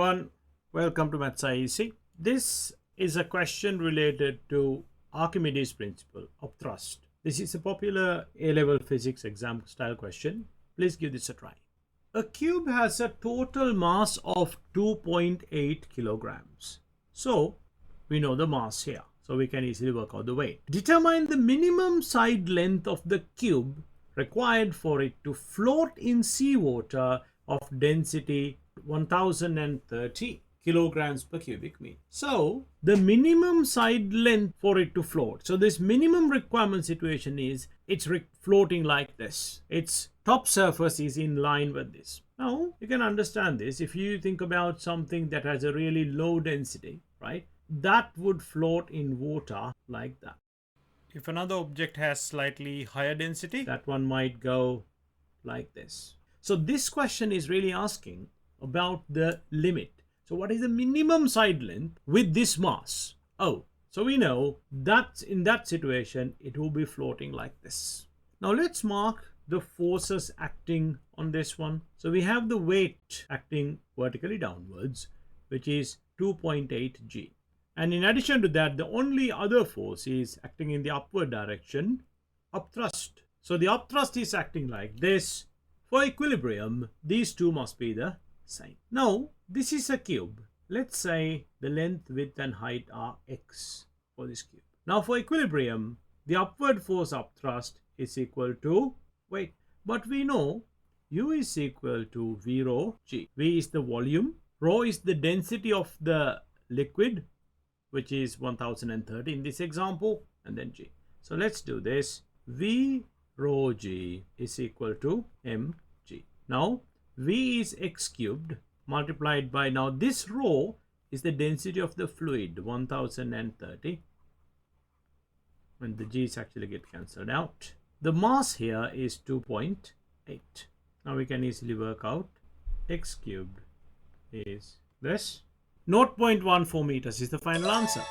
everyone, welcome to Maths IEC. This is a question related to Archimedes' principle of thrust. This is a popular A-level physics exam style question. Please give this a try. A cube has a total mass of 2.8 kilograms. So we know the mass here. So we can easily work out the weight. Determine the minimum side length of the cube required for it to float in seawater of density 1030 kilograms per cubic meter. So the minimum side length for it to float. So this minimum requirement situation is it's floating like this. Its top surface is in line with this. Now you can understand this. If you think about something that has a really low density, right? That would float in water like that. If another object has slightly higher density, that one might go like this. So this question is really asking about the limit. So what is the minimum side length with this mass? Oh, so we know that in that situation, it will be floating like this. Now let's mark the forces acting on this one. So we have the weight acting vertically downwards, which is 2.8 G. And in addition to that, the only other force is acting in the upward direction, upthrust. So the upthrust is acting like this. For equilibrium, these two must be the same. Now, this is a cube. Let's say the length, width and height are x for this cube. Now for equilibrium, the upward force upthrust is equal to weight. But we know U is equal to V rho G. V is the volume, rho is the density of the liquid, which is 1030 in this example, and then G. So let's do this. V rho G is equal to mg. Now V is x cubed multiplied by, now this rho is the density of the fluid, 1030, when the G's actually get cancelled out. The mass here is 2.8. Now we can easily work out x cubed is this. 0.14 meters is the final answer.